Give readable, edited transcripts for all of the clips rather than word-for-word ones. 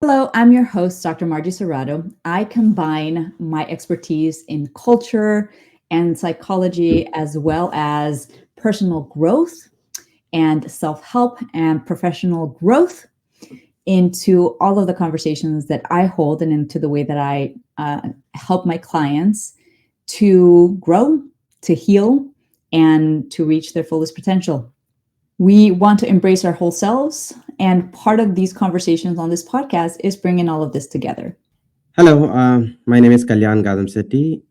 Hello, I'm your host, Dr. Margie Serrato. I combine my expertise in culture and psychology, as well as personal growth and self help and professional growth, into all of the conversations that I hold and into the way that I help my clients to grow, to heal, and to reach their fullest potential. We want to embrace our whole selves. And part of these conversations on this podcast is bringing all of this together. Hello, my name is Kalyan Gadamsetti.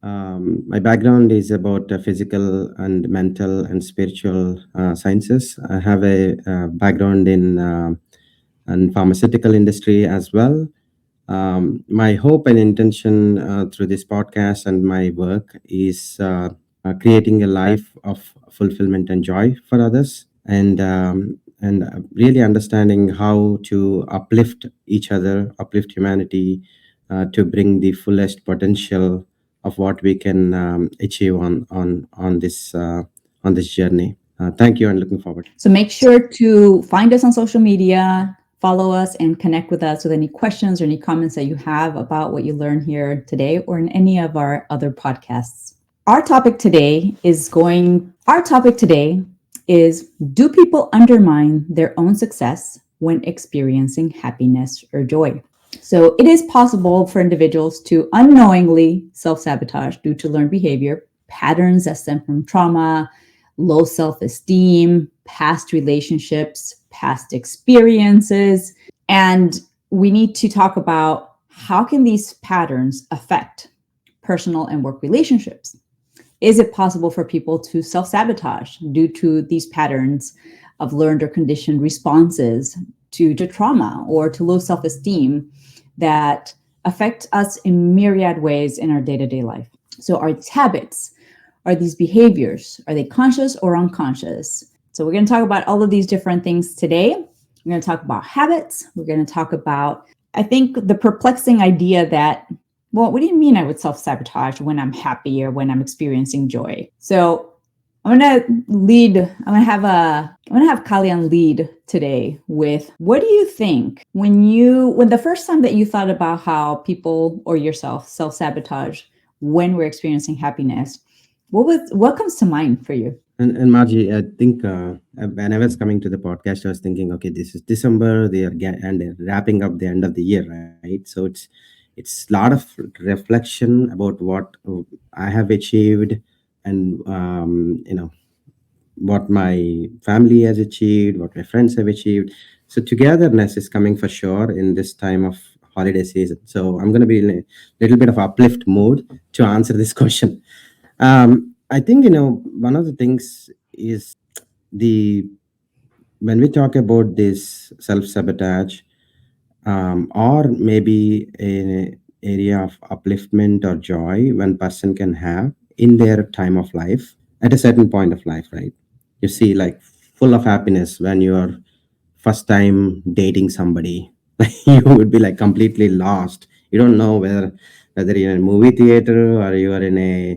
My background is about physical and mental and spiritual sciences. I have a background in pharmaceutical industry as well. My hope and intention through this podcast and my work is creating a life of fulfillment and joy for others, and really understanding how to uplift each other, uplift humanity, to bring the fullest potential of what we can achieve on this journey. Thank you, and looking forward. So make sure to find us on social media, follow us, and connect with us with any questions or any comments that you have about what you learn here today or in any of our other podcasts. Our topic today is, do people undermine their own success when experiencing happiness or joy? So it is possible for individuals to unknowingly self-sabotage due to learned behavior, patterns that stem from trauma, low self-esteem, past relationships, past experiences. And we need to talk about how can these patterns affect personal and work relationships? Is it possible for people to self-sabotage due to these patterns of learned or conditioned responses to trauma or to low self-esteem that affect us in myriad ways in our day-to-day life? So are these habits, are these behaviors, are they conscious or unconscious? So we're going to talk about all of these different things today. We're going to talk about habits. We're going to talk about, I think, the perplexing idea that, well, what do you mean I would self-sabotage when I'm happy or when I'm experiencing joy? So I'm going to have Kalyan lead today with, what do you think when the first time that you thought about how people or yourself self-sabotage when we're experiencing happiness, what comes to mind for you? And Margie, I think when I was coming to the podcast, I was thinking, okay, this is December, and they're wrapping up the end of the year, right? So it's a lot of reflection about what I have achieved, and what my family has achieved, what my friends have achieved. So togetherness is coming for sure in this time of holiday season. So I'm going to be in a little bit of uplift mood to answer this question. I think one of the things is the when we talk about this self sabotage, or maybe an area of upliftment or joy one person can have in their time of life at a certain point of life, right? You see, like, full of happiness when you're first time dating somebody. You would be like completely lost. You don't know whether you're in a movie theater or you are in a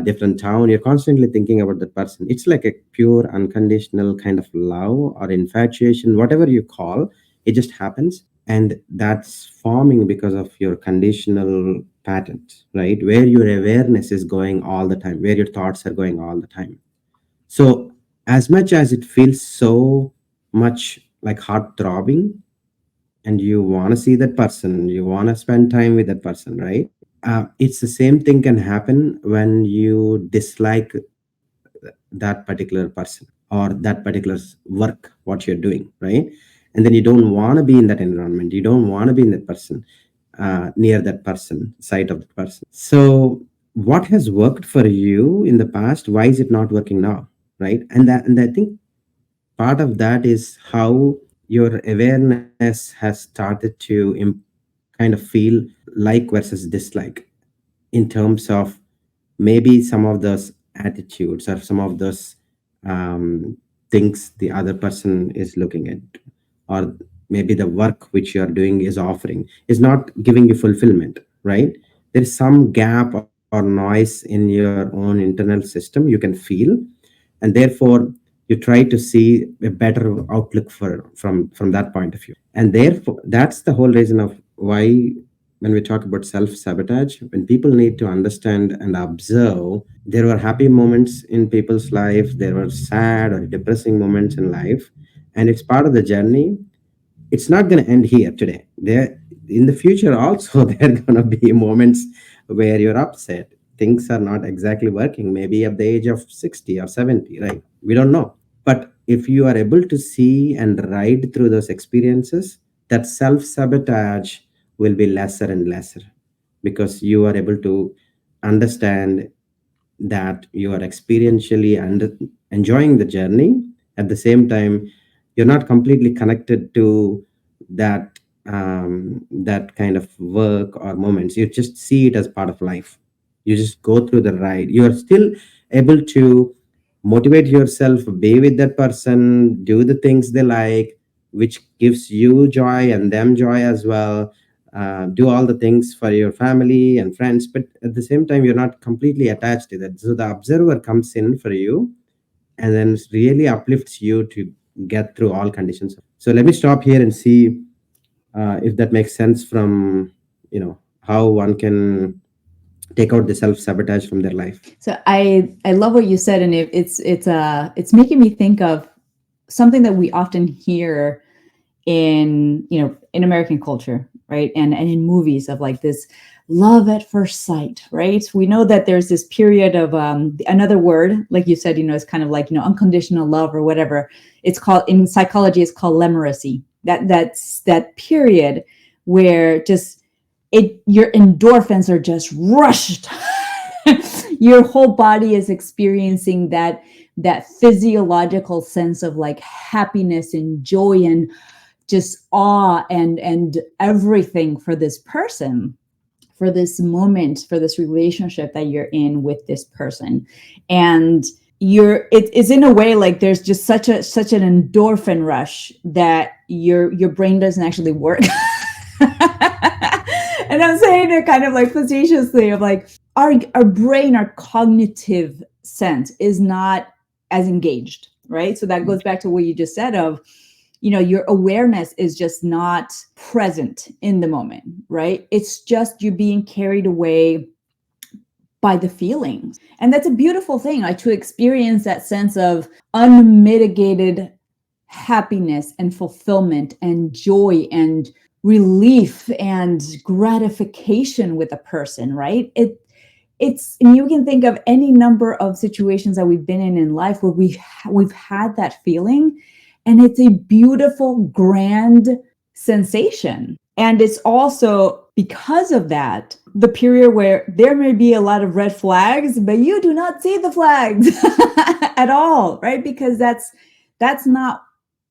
different town. You're constantly thinking about that person. It's like a pure unconditional kind of love or infatuation, whatever you call it, just happens. And that's forming because of your conditional patterns, right? Where your awareness is going all the time, where your thoughts are going all the time. So as much as it feels so much like heart throbbing, and you want to see that person, you want to spend time with that person, right? It's the same thing can happen when you dislike that particular person or that particular work, what you're doing, right? And then you don't want to be in that environment. You don't want to be in that person, near that person, side of that person. So what has worked for you in the past? Why is it not working now, right? And I think part of that is how your awareness has started to kind of feel like versus dislike, in terms of maybe some of those attitudes or some of those um, things the other person is looking at, or maybe the work which you are doing is offering is not giving you fulfillment, right? There is some gap or noise in your own internal system you can feel, and therefore you try to see a better outlook from that point of view. And therefore, that's the whole reason of why when we talk about self-sabotage, when people need to understand and observe, there were happy moments in people's life, there were sad or depressing moments in life, and it's part of the journey. It's not going to end here today. There in the future also there are going to be moments where you're upset, things are not exactly working, maybe at the age of 60 or 70, right? We don't know. But if you are able to see and ride through those experiences, that self sabotage will be lesser and lesser, because you are able to understand that you are experientially and enjoying the journey. At the same time, you're not completely connected to that kind of work or moments. You just see it as part of life. You just go through the ride. You are still able to motivate yourself, be with that person, do the things they like, which gives you joy and them joy as well. Do all the things for your family and friends, but at the same time you're not completely attached to that. So the observer comes in for you and then really uplifts you to get through all conditions. So let me stop here and see if that makes sense from how one can take out the self sabotage from their life. So I love what you said, and it's making me think of something that we often hear in in American culture, right? And in movies, of like this love at first sight, right? We know that there's this period of another word, like you said, it's kind of like unconditional love or whatever. It's called, in psychology, it's called lemuracy. That's that period where just your endorphins are just rushed. Your whole body is experiencing that physiological sense of like happiness and joy and just awe and everything for this person, for this moment, for this relationship that you're in with this person. And it's in a way like there's just such an endorphin rush that your brain doesn't actually work. And I'm saying it kind of like facetiously, of like our brain, our cognitive sense is not as engaged, right? So that goes back to what you just said of, your awareness is just not present in the moment, right? It's just you being carried away by the feelings. And that's a beautiful thing, like to experience that sense of unmitigated happiness and fulfillment and joy and relief and gratification with a person, right? And you can think of any number of situations that we've been in life where we've had that feeling, and it's a beautiful, grand sensation. And it's also, because of that, the period where there may be a lot of red flags, but you do not see the flags at all, right? Because that's not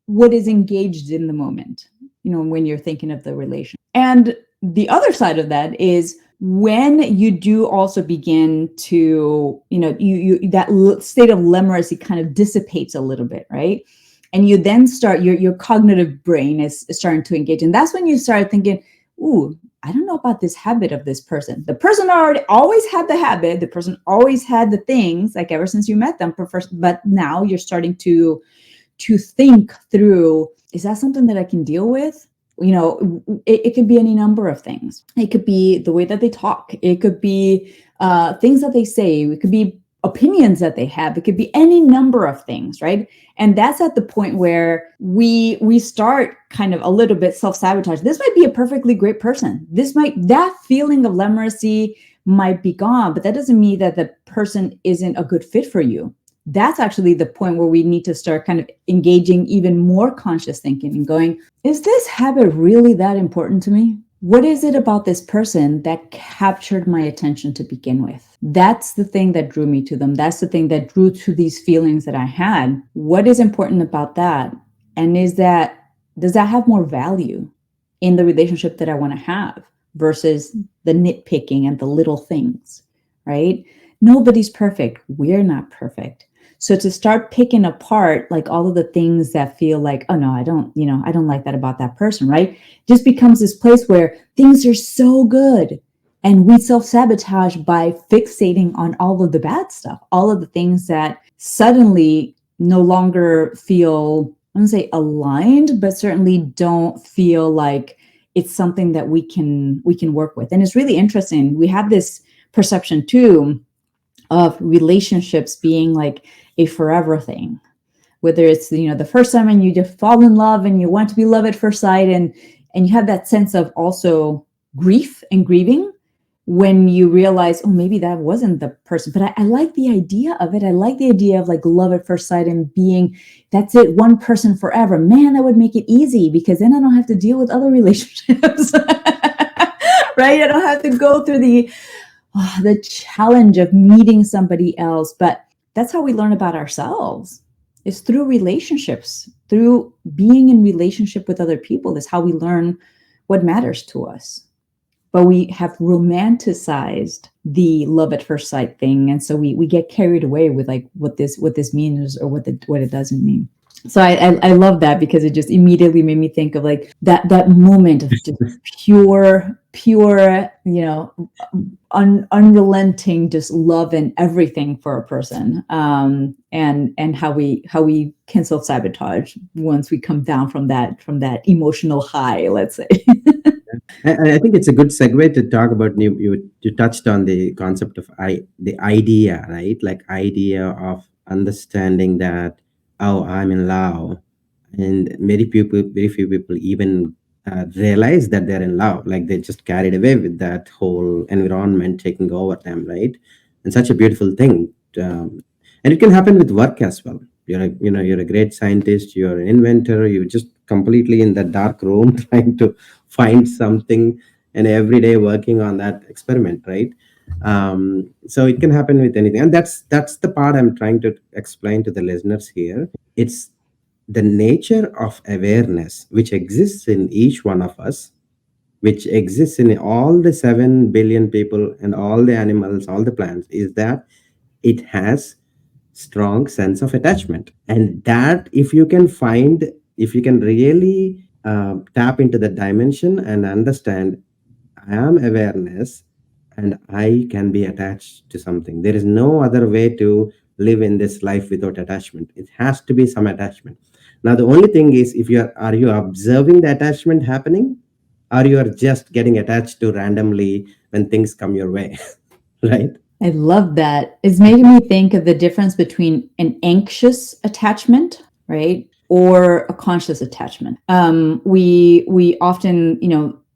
what is engaged in the moment, when you're thinking of the relation. And the other side of that is when you do also begin to, you that state of lemuracy kind of dissipates a little bit, right? And you then start, your cognitive brain is starting to engage. And that's when you start thinking, ooh, I don't know about this habit of this person. The person always had the habit. The person always had the things, like ever since you met them. But now you're starting to think through, is that something that I can deal with? It could be any number of things. It could be the way that they talk. It could be things that they say. It could be opinions that they have. It could be any number of things, right? And that's at the point where we start kind of a little bit self-sabotage. This might be a perfectly great person. That feeling of lemuracy might be gone, but that doesn't mean that the person isn't a good fit for you. That's actually the point where we need to start kind of engaging even more conscious thinking and going, is this habit really that important to me? What is it about this person that captured my attention to begin with? That's the thing that drew me to them. That's the thing that drew to these feelings that I had. What is important about that? And does that have more value in the relationship that I want to have versus the nitpicking and the little things, right? Nobody's perfect. We're not perfect. So to start picking apart like all of the things that feel like, oh no, I don't like that about that person, right? Just becomes this place where things are so good. And we self-sabotage by fixating on all of the bad stuff, all of the things that suddenly no longer feel, I don't say aligned, but certainly don't feel like it's something that we can work with. And it's really interesting. We have this perception too of relationships being like a forever thing, whether it's the first time and you just fall in love and you want to be love at first sight, and you have that sense of also grief and grieving when you realize, oh, maybe that wasn't the person. But I like the idea of it. I like the idea of like love at first sight and being, that's it, one person forever. Man, that would make it easy, because then I don't have to deal with other relationships. Right? I don't have to go through the challenge of meeting somebody else. But that's how we learn about ourselves. It's through relationships, through being in relationship with other people. Is how we learn what matters to us. But we have romanticized the love at first sight thing, and so we get carried away with like what this means, or what it doesn't mean. So I love that, because it just immediately made me think of like that moment of just pure unrelenting just love and everything for a person, and how we can self-sabotage once we come down from that emotional high, let's say. And I think it's a good segue to talk about you touched on the concept of the idea, right? Like idea of understanding that, oh, I'm in love, and very few people even realize that they're in love. Like they just carried away with that whole environment taking over them, right? And such a beautiful thing. And it can happen with work as well. You're a great scientist, you're an inventor, you're just completely in that dark room trying to find something, and every day working on that experiment, right? So it can happen with anything, and that's the part I'm trying to explain to the listeners here. It's the nature of awareness which exists in each one of us, which exists in all the 7 billion people and all the animals, all the plants, is that it has strong sense of attachment. And that if you can really tap into the dimension and understand, I am awareness and I can be attached to something. There is no other way to live in this life without attachment. It has to be some attachment. Now the only thing is, if are you observing the attachment happening, or you are just getting attached to randomly when things come your way. Right? I love that. It's making me think of the difference between an anxious attachment, right, or a conscious attachment. We often,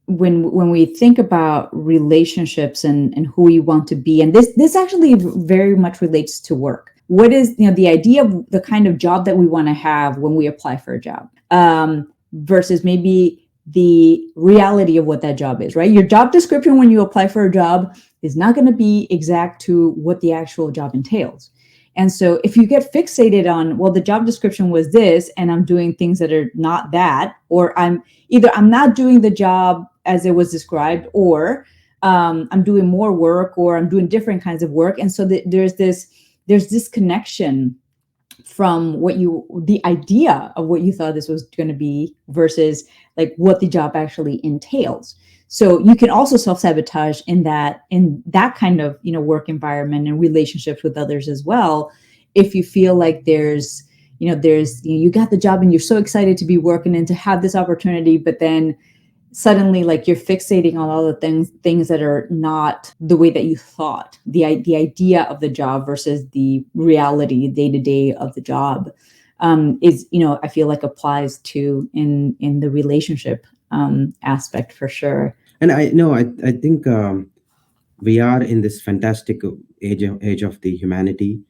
when we think about relationships and who we want to be, and this actually very much relates to work. What is the idea of the kind of job that we want to have when we apply for a job, versus maybe the reality of what that job is, right? Your job description when you apply for a job is not going to be exact to what the actual job entails. And so if you get fixated on, well, the job description was this, and I'm doing things that are not that, or I'm not doing the job as it was described, or I'm doing more work, or I'm doing different kinds of work. And so there's this connection from the idea of what you thought this was going to be versus like what the job actually entails. So you can also self-sabotage in that kind of work environment and relationships with others as well, if you feel like there's you got the job and you're so excited to be working and to have this opportunity, but then suddenly like you're fixating on all the things that are not the way that you thought, the idea of the job versus the reality day-to-day of the job, is I feel like applies to in the relationship aspect for sure. And I think we are in this fantastic age of the humanity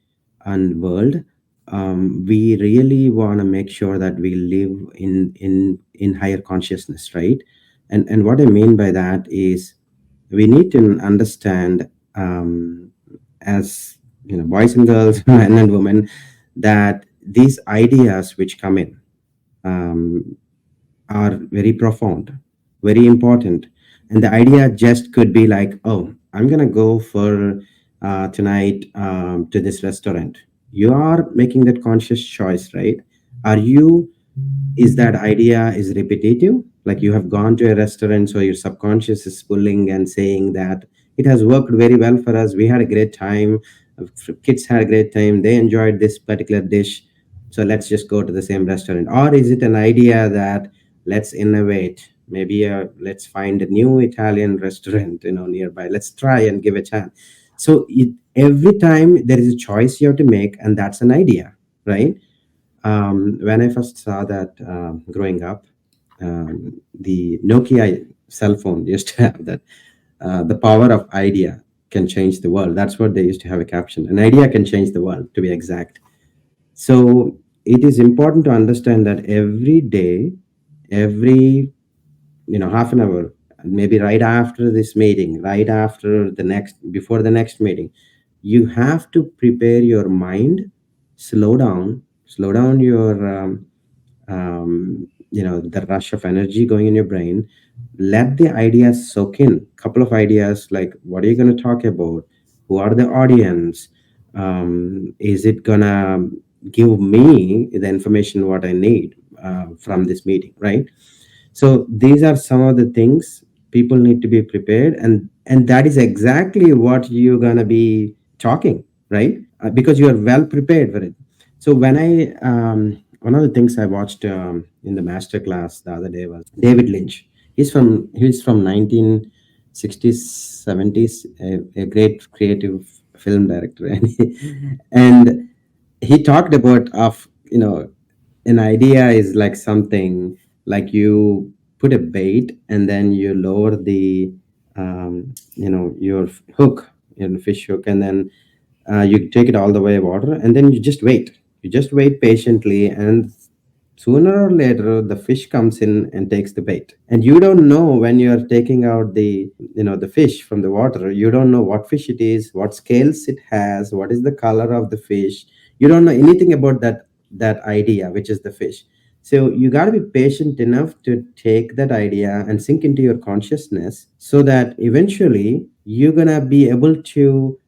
and world. We really want to make sure that we live in higher consciousness, right? And what I mean by that is, we need to understand, as boys and girls, men and women, that these ideas which come in um, are very profound, very important. And the idea just could be like, oh, I'm gonna go for tonight to this restaurant. You are making that conscious choice, right? Are you is that idea is repetitive, like you have gone to a restaurant, so your subconscious is pulling and saying that it has worked very well for us, we had a great time, kids had a great time, they enjoyed this particular dish, So let's just go to the same restaurant. Or is it an idea that let's innovate? Maybe let's find a new Italian restaurant, nearby. Let's try and give a chance. So every time there is a choice you have to make, and that's an idea, right? When I first saw that growing up, the Nokia cell phone used to have that the power of idea can change the world. That's what they used to have a caption. An idea can change the world, to be exact. So it is important to understand that every day, every half an hour, maybe right after this meeting, right after the next, before the next meeting, you have to prepare your mind, slow down your the rush of energy going in your brain. Let the ideas soak in. Couple of ideas, like what are you going to talk about, who are the audience, is it gonna give me the information what I need from this meeting, right? So these are some of the things people need to be prepared, and that is exactly what you're gonna be talking, right? Because you are well prepared for it. So when I one of the things I watched in the master class the other day was David Lynch. He's from 1960s, 70s, a great creative film director, and he talked about of an idea is like something like you put a bait and then you lower the your hook, fish hook, and then you take it all the way water, and then you just wait patiently, and sooner or later the fish comes in and takes the bait. And you don't know, when you're taking out the fish from the water, you don't know what fish it is, what scales it has, what is the color of the fish. You don't know anything about that idea, which is the fish. So you got to be patient enough to take that idea and sink into your consciousness, so that eventually you're going to be able to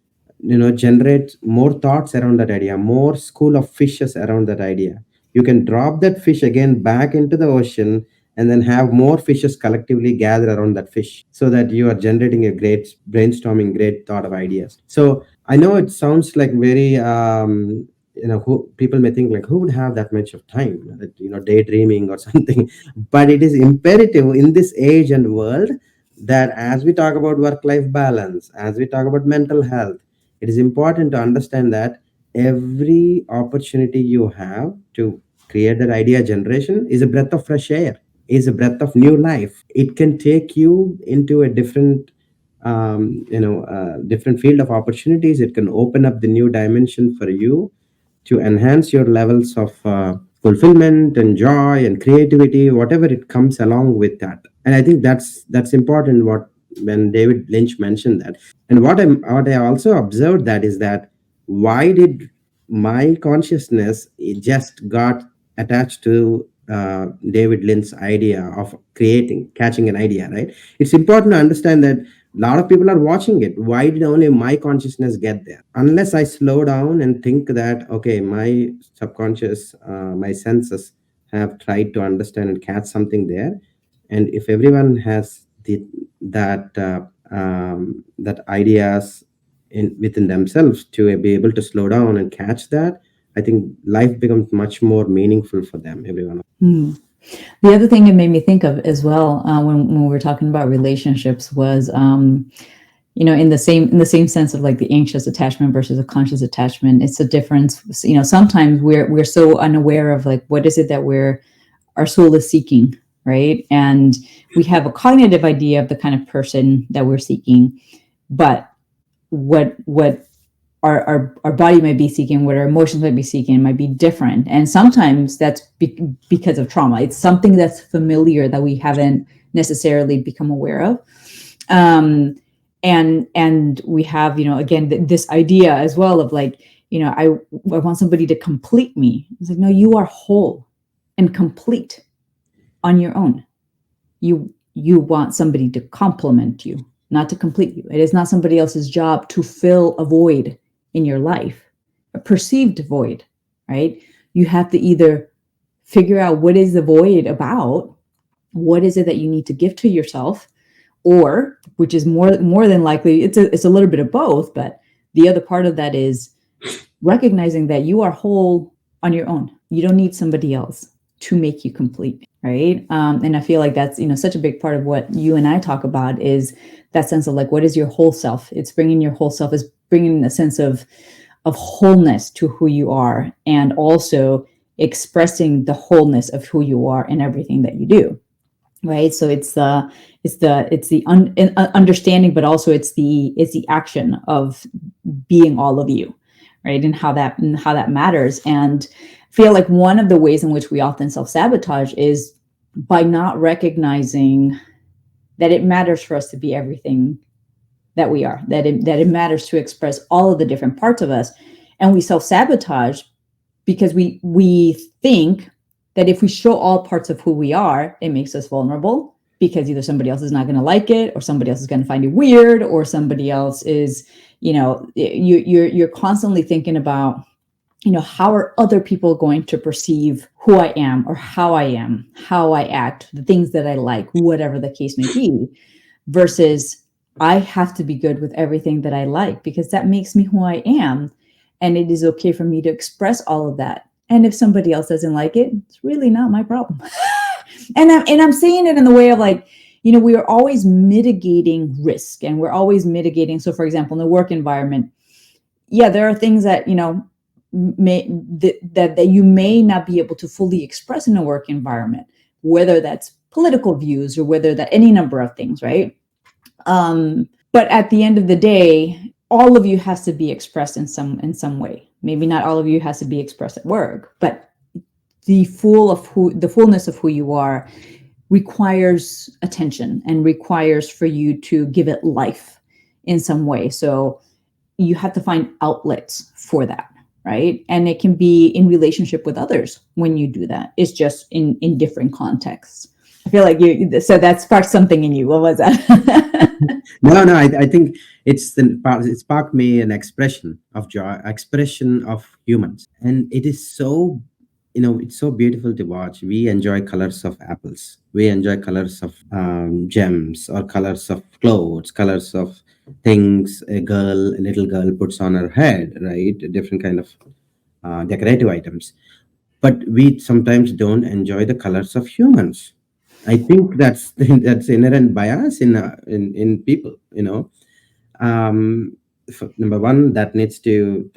generate more thoughts around that idea, more school of fishes around that idea. You can drop that fish again back into the ocean, and then have more fishes collectively gather around that fish, so that you are generating a great brainstorming, great thought of ideas. So I know it sounds like very who people may think like, who would have that much of time, that daydreaming or something. But it is imperative in this age and world, that as we talk about work life balance, as we talk about mental health, it is important to understand that every opportunity you have to create that idea generation is a breath of fresh air, is a breath of new life. It can take you into a different field of opportunities. It can open up the new dimension for you to enhance your levels of fulfillment and joy and creativity, whatever it comes along with that. And I think that's important, what when David Lynch mentioned that. And what I also observed that is that, why did my consciousness, it just got attached to David Lynch's idea of catching an idea, right? It's important to understand that a lot of people are watching it. Why did only my consciousness get there? Unless I slow down and think that, okay, my subconscious, my senses have tried to understand and catch something there. And if everyone has that ideas within themselves to be able to slow down and catch that, I think life becomes much more meaningful for them, everyone. Hmm. The other thing it made me think of as well, when we were talking about relationships, was in the same sense of like the anxious attachment versus a conscious attachment. It's a difference. Sometimes we're so unaware of like, what is it that our soul is seeking, right? And we have a cognitive idea of the kind of person that we're seeking, but what our body might be seeking, what our emotions might be seeking, might be different. And sometimes that's because of trauma. It's something that's familiar that we haven't necessarily become aware of. And we have, again, this idea as well of like, I want somebody to complete me. It's like, no, you are whole and complete on your own. You want somebody to complement you, not to complete you. It is not somebody else's job to fill a void in your life, a perceived void, right? You have to either figure out what is the void about, what is it that you need to give to yourself, or, which is more than likely, it's a little bit of both, but the other part of that is recognizing that you are whole on your own. You don't need somebody else to make you complete, right? And I feel like that's, such a big part of what you and I talk about is that sense of like, what is your whole self? It's bringing your whole self, is bringing a sense of wholeness to who you are, and also expressing the wholeness of who you are in everything that you do, right? So it's the understanding, but also it's the action of being all of you, right? And how that matters. And I feel like one of the ways in which we often self-sabotage is by not recognizing that it matters for us to be everything that we are, that it matters to express all of the different parts of us. And we self-sabotage because we think that if we show all parts of who we are, it makes us vulnerable, because either somebody else is not going to like it, or somebody else is going to find it weird, or somebody else is, you're constantly thinking about, how are other people going to perceive who I am, or how I am, how I act, the things that I like, whatever the case may be, versus I have to be good with everything that I like, because that makes me who I am. And it is okay for me to express all of that. And if somebody else doesn't like it, it's really not my problem. And I'm saying it in the way of like, we are always mitigating risk, and we're always mitigating. So for example, in the work environment, yeah, there are things that, that you may not be able to fully express in a work environment, whether that's political views or whether that any number of things, right? But at the end of the day, all of you has to be expressed in some way. Maybe not all of you has to be expressed at work, but the fullness of who you are requires attention, and requires for you to give it life in some way. So you have to find outlets for that, right? And it can be in relationship with others when you do that. It's just in different contexts. I feel like so that sparked something in you. What was that? No, I think it sparked me an expression of joy, expression of humans, and it is so, it's so beautiful to watch. We enjoy colors of apples, we enjoy colors of gems, or colors of clothes, colors of things a little girl puts on her head, right? Different kind of decorative items. But we sometimes don't enjoy the colors of humans. I think that's that's inherent bias in people. Number one, that needs to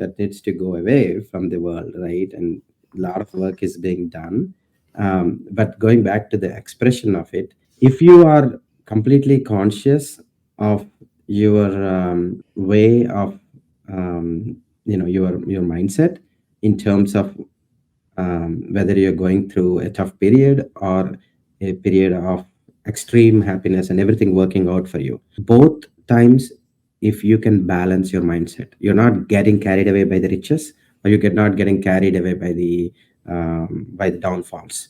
go away from the world, right? And a lot of work is being done. But going back to the expression of it, if you are completely conscious of your way of your mindset, in terms of whether you're going through a tough period or a period of extreme happiness and everything working out for you, both times, if you can balance your mindset, you're not getting carried away by the riches, or you get not getting carried away by the downfalls.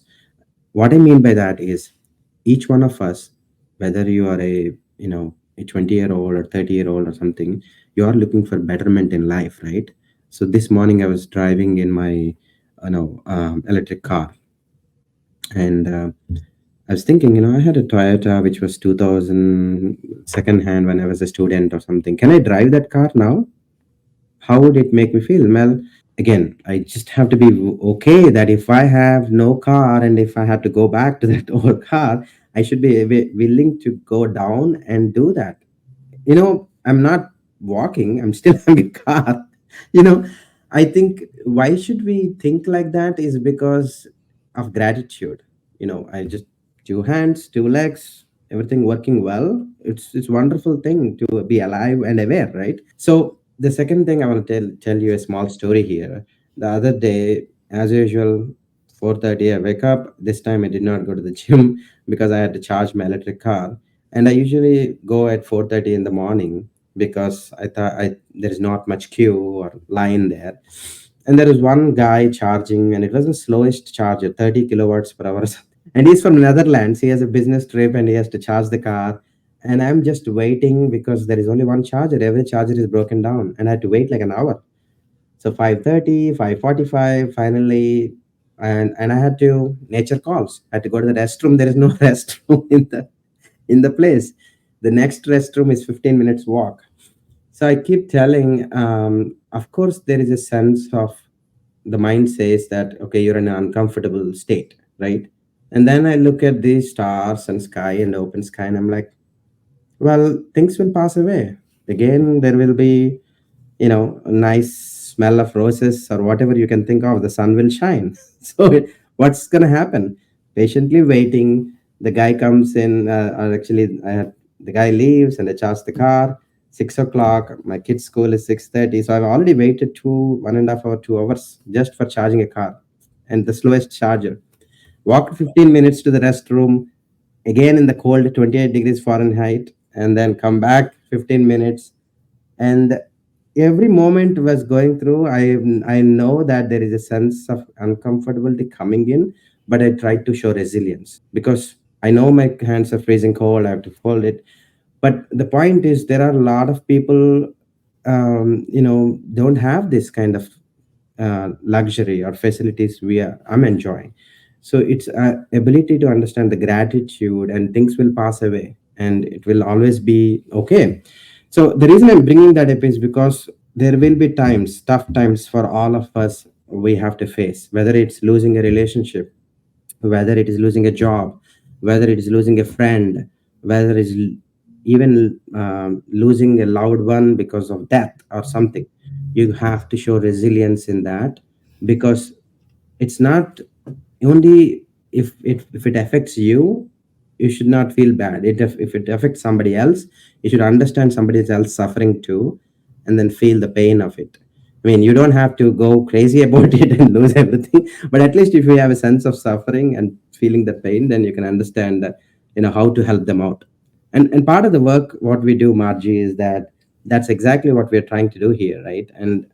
What I mean by that is, each one of us, whether you are a 20-year-old or 30-year-old or something, you are looking for betterment in life, right? So this morning I was driving in my electric car, and I was thinking, I had a Toyota which was 2000 second hand when I was a student or something. Can I drive that car now? How would it make me feel? Well, again, I just have to be okay that if I have no car and if I have to go back to that old car, I should be willing to go down and do that. I'm not walking, I'm still having a car. you know I think, why should we think like that is because of gratitude. I just, two hands, two legs, everything working well. It's wonderful thing to be alive and aware, right? So the second thing I want to tell you a small story here. The other day, as usual, 4:30 I wake up. This time I did not go to the gym because I had to charge my electric car, and I usually go at 4:30 in the morning because I thought there is not much queue or line there. And there was one guy charging, and it was the slowest charger, 30 kilowatts per hour. And he's from Netherlands. He has a business trip and he has to charge the car. And I'm just waiting because there is only one charger. Every charger is broken down, and I had to wait like an hour. So 5:30, 5:45, finally, and I had to nature calls. I had to go to the restroom. There is no restroom in the place. The next restroom is 15 minutes walk. So I keep telling, of course, there is a sense of the mind says that, okay, you're in an uncomfortable state, right? And then I look at the stars and sky and open sky, and I'm like, well, things will pass away. Again, there will be, a nice smell of roses or whatever you can think of. The sun will shine. So what's going to happen? Patiently waiting. The guy comes in, or actually, the guy leaves, and I charge the car. 6 o'clock. My kid's school is 6:30. So I've already waited 1.5 hour, 2 hours just for charging a car, and the slowest charger. Walked 15 minutes to the restroom, again in the cold 28 degrees Fahrenheit, and then come back 15 minutes. And every moment was going through, I know that there is a sense of uncomfortability coming in, but I try to show resilience because I know my hands are freezing cold, I have to fold it. But the point is, there are a lot of people, don't have this kind of luxury or facilities I'm enjoying. So it's ability to understand the gratitude, and things will pass away and it will always be okay. So the reason I'm bringing that up is because there will be times, tough times for all of us, we have to face, whether it's losing a relationship, whether it is losing a job, whether it is losing a friend, whether it's even losing a loved one because of death or something. You have to show resilience in that, because it's not only, if it affects you, you should not feel bad. If it affects somebody else, you should understand somebody else suffering too, and then feel the pain of it. I mean, you don't have to go crazy about it and lose everything, but at least if you have a sense of suffering and feeling the pain, then you can understand that, how to help them out. And part of the work what we do, Margie, is that's exactly what we're trying to do here, right? And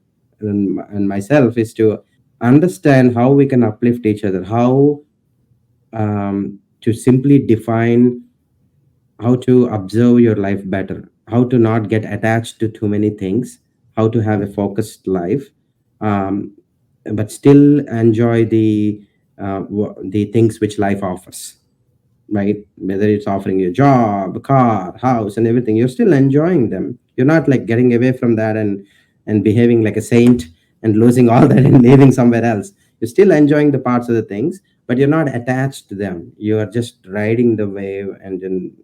myself is to understand how we can uplift each other, how to simply define how to observe your life better, how to not get attached to too many things, how to have a focused life, um, but still enjoy the things which life offers, right? Whether it's offering you a job, a car, house, and everything, you're still enjoying them. You're not like getting away from that and behaving like a saint and losing all that and living somewhere else. You're still enjoying the parts of the things, but you're not attached to them. You are just riding the wave and then,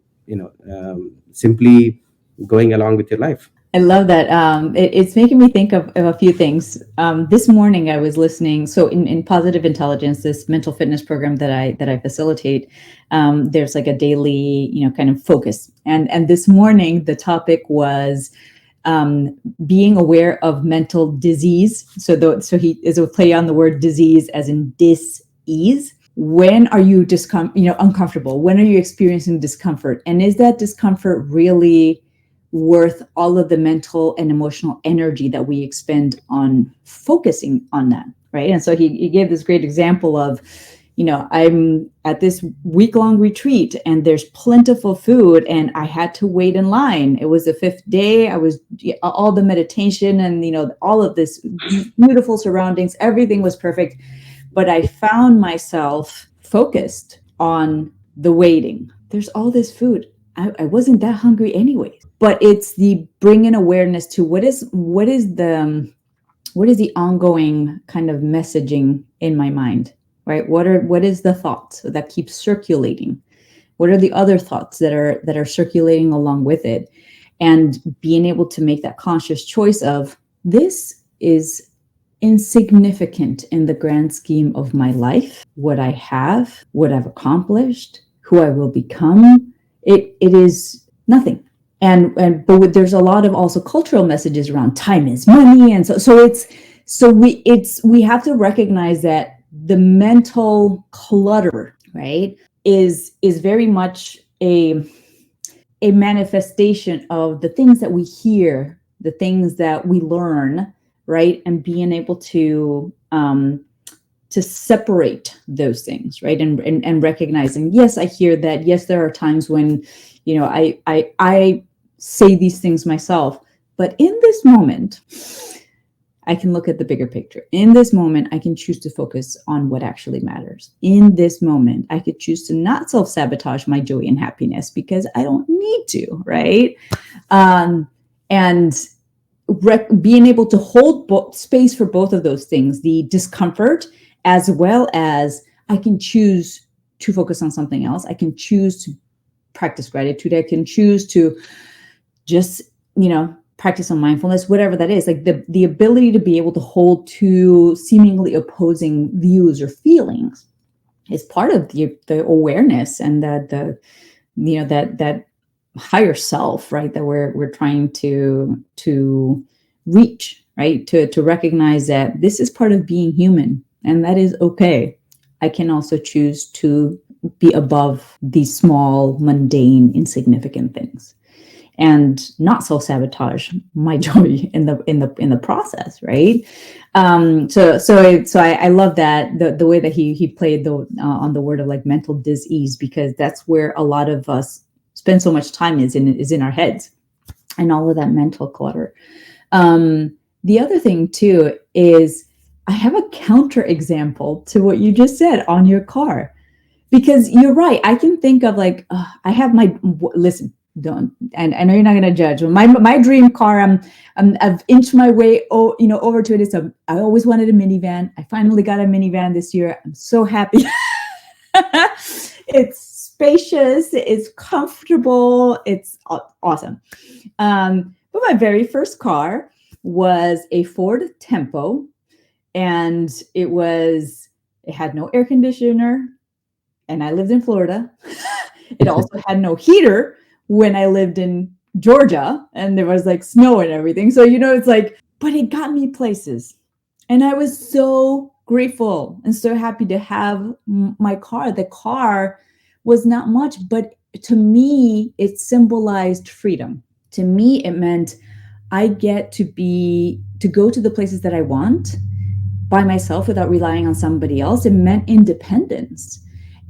simply going along with your life. I love that. It's making me think of a few things. This morning I was listening. So in Positive Intelligence, this mental fitness program that I facilitate, there's like a daily, kind of focus. And this morning the topic was being aware of mental disease. So he is a play on the word disease as in dis-ease. When are you uncomfortable? When are you experiencing discomfort? And is that discomfort really worth all of the mental and emotional energy that we expend on focusing on that, right? And so he gave this great example of, I'm at this week-long retreat and there's plentiful food and I had to wait in line. It was the 5th day. I was all the meditation and, all of this beautiful surroundings, everything was perfect. But I found myself focused on the waiting. There's all this food. I wasn't that hungry anyways. But it's the bringing awareness to what is the ongoing kind of messaging in my mind, right? What is the thought that keeps circulating? What are the other thoughts that are circulating along with it? And being able to make that conscious choice of, this is insignificant in the grand scheme of my life, what I have, what I've accomplished, who I will become. It is nothing. But there's a lot of also cultural messages around time is money, and we have to recognize that the mental clutter, right, is very much a manifestation of the things that we hear, the things that we learn, right, and being able to separate those things, right, and recognizing, yes, I hear that. Yes, there are times when, I say these things myself, but in this moment, I can look at the bigger picture. In this moment, I can choose to focus on what actually matters. In this moment, I could choose to not self-sabotage my joy and happiness because I don't need to, right? And being able to hold space for both of those things, the discomfort, as well as I can choose to focus on something else. I can choose to practice gratitude. I can choose to just, practice on mindfulness, whatever that is. Like the ability to be able to hold two seemingly opposing views or feelings is part of the awareness and that higher self, right? That we're trying to reach, right? To recognize that this is part of being human, and that is okay. I can also choose to be above these small, mundane, insignificant things, and not self-sabotage my joy in the process, right? So I love that the way that he played on the word of like mental dis-ease, because that's where a lot of us spend so much time is in our heads and all of that mental clutter. The other thing too is I have a counter example to what you just said on your car, because you're right. I can think of like I have listen. Don't, and I know you're not going to judge. My dream car, I've inched my way over to it. I always wanted a minivan. I finally got a minivan this year. I'm so happy. It's spacious, it's comfortable, it's awesome. But my very first car was a Ford Tempo, and it had no air conditioner, and I lived in Florida. It also had no heater when I lived in Georgia, and there was like snow and everything. So, it's like, but it got me places. And I was so grateful and so happy to have my car. The car was not much, but to me, it symbolized freedom. To me, it meant I get to go to the places that I want by myself without relying on somebody else. It meant independence.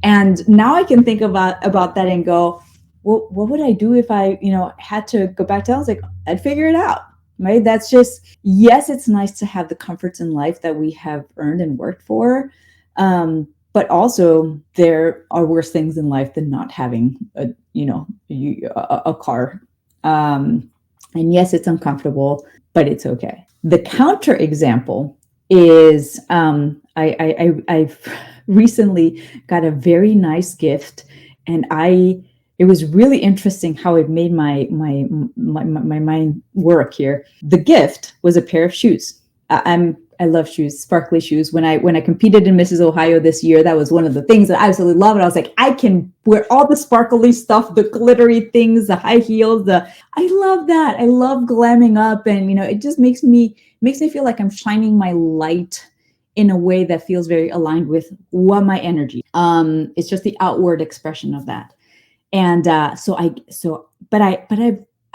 And now I can think about that and go, well, what would I do if I, had to go back to that? I was like, I'd figure it out, right? That's just, yes, it's nice to have the comforts in life that we have earned and worked for. But also there are worse things in life than not having a car. And yes, it's uncomfortable, but it's okay. The counter example is I've recently got a very nice gift, and it was really interesting how it made my mind work here. The gift was a pair of shoes. I love shoes, sparkly shoes. When I competed in Mrs. Ohio this year, that was one of the things that I absolutely love. And I was like, I can wear all the sparkly stuff, the glittery things, the high heels. I love that. I love glamming up, and it just makes me feel like I'm shining my light in a way that feels very aligned with my energy. It's just the outward expression of that. And I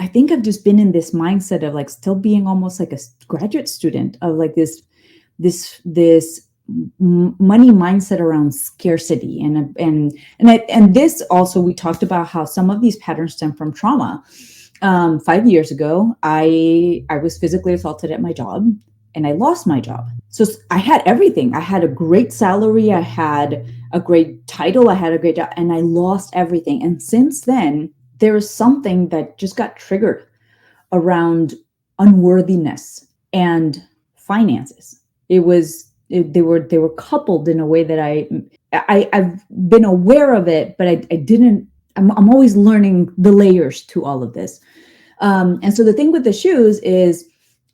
think I've just been in this mindset of like still being almost like a graduate student of like this money mindset around scarcity. And this also, we talked about how some of these patterns stem from trauma. 5 years ago, I was physically assaulted at my job, and I lost my job. So I had everything. I had a great salary. I had a great title. I had a great job, and I lost everything. And since then, there is something that just got triggered around unworthiness and finances. They were coupled in a way that I've been aware of it, but I didn't. I'm always learning the layers to all of this. And so the thing with the shoes is,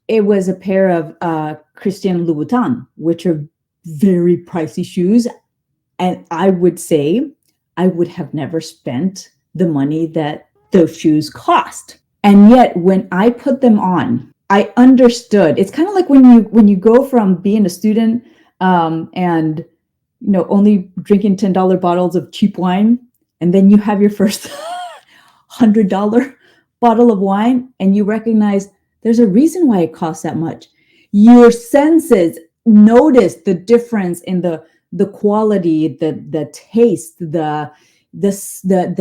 it was a pair of Christian Louboutin, which are very pricey shoes. And I would say I would have never spent the money that those shoes cost. And yet when I put them on, I understood. It's kind of like when you go from being a student and only drinking $10 bottles of cheap wine, and then you have your first $100 bottle of wine, and you recognize there's a reason why it costs that much. Your senses notice the difference in the quality, the taste, the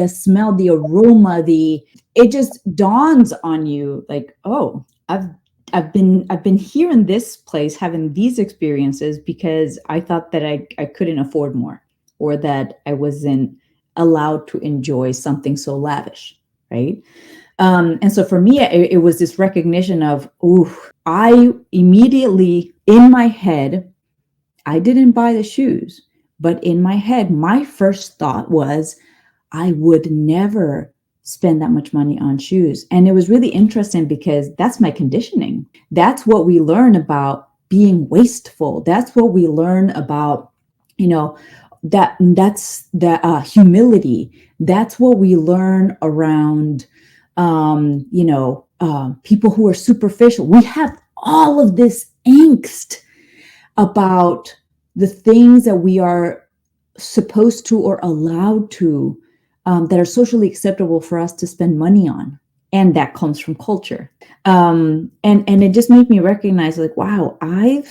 smell, the aroma, it just dawns on you like, oh, I've been here in this place having these experiences because I thought that I couldn't afford more, or that I wasn't allowed to enjoy something so lavish, right? And so for me, it was this recognition of, ooh, I immediately in my head, I didn't buy the shoes, but in my head, my first thought was, I would never spend that much money on shoes. And it was really interesting because that's my conditioning. That's what we learn about being wasteful. That's what we learn about, you know, that's the humility. That's what we learn around, people who are superficial. We have all of this angst about the things that we are supposed to or allowed to, that are socially acceptable for us to spend money on, and that comes from culture. And it just made me recognize, like, wow, I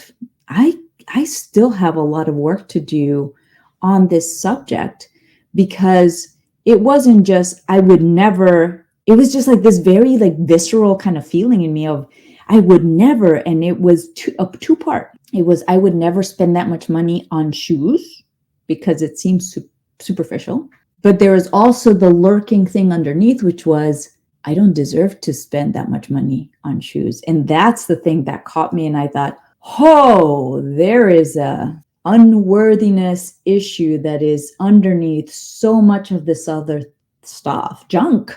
still have a lot of work to do on this subject, because it wasn't just I would never. It was just like this very like visceral kind of feeling in me of I would never, and it was a two part. It was I would never spend that much money on shoes because it seems superficial. But there was also the lurking thing underneath, which was I don't deserve to spend that much money on shoes. And that's the thing that caught me. And I thought, oh, there is a unworthiness issue that is underneath so much of this other stuff, junk,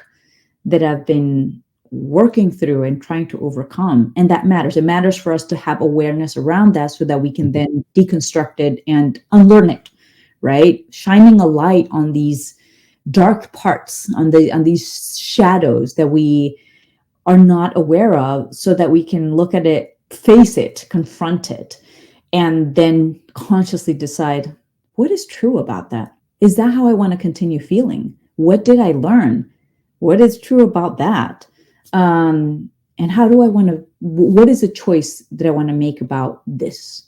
that I've been working through and trying to overcome. And that matters. It matters for us to have awareness around that so that we can then deconstruct it and unlearn it, right? Shining a light on these dark parts, on these shadows that we are not aware of, so that we can look at it, face it, confront it, and then consciously decide, what is true about that? Is that how I want to continue feeling? What did I learn? What is true about that? And how do I want to, what is a choice that I want to make about this,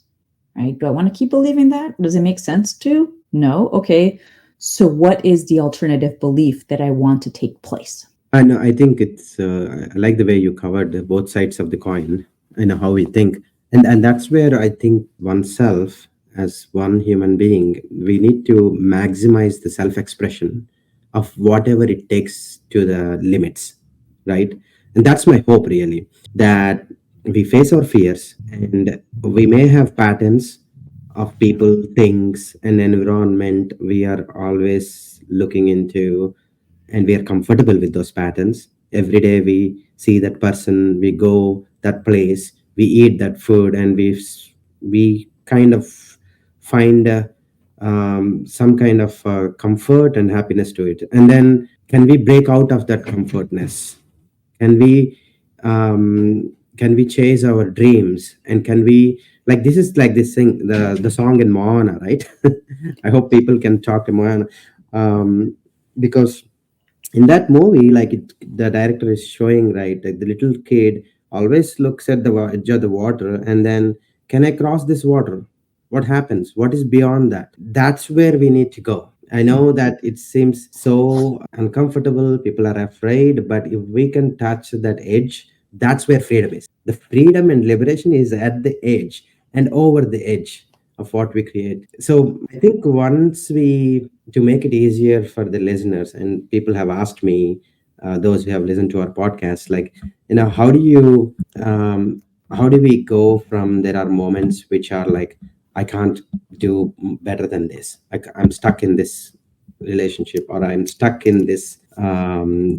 right? Do I want to keep believing that? Does it make sense to? No? Okay. So what is the alternative belief that I want to take place? I know. I think it's. I like the way you covered both sides of the coin. I know how we think, and that's where I think oneself as one human being, we need to maximize the self-expression of whatever it takes to the limits, right? And that's my hope, really, that we face our fears, and we may have patterns of people, things, and environment we are always looking into, and we are comfortable with those patterns. Every day we see that person, we go that place, we eat that food, and we kind of find some kind of comfort and happiness to it. And then can we break out of that comfortness? Can we chase our dreams? And can we, like, this is like this thing, the song in Moana, right? I hope people can talk to Moana, because in that movie, like, the director is showing, right, like the little kid always looks at the edge of the water, and then, can I cross this water? What happens? What is beyond that? That's where we need to go. I know that it seems so uncomfortable, people are afraid, but if we can touch that edge, that's where freedom is. The freedom and liberation is at the edge and over the edge of what we create. So I think once we, to make it easier for the listeners, and people have asked me, those who have listened to our podcast, like, how do we go from, there are moments which are like, I can't do better than this. Like, I'm stuck in this relationship, or I'm stuck in this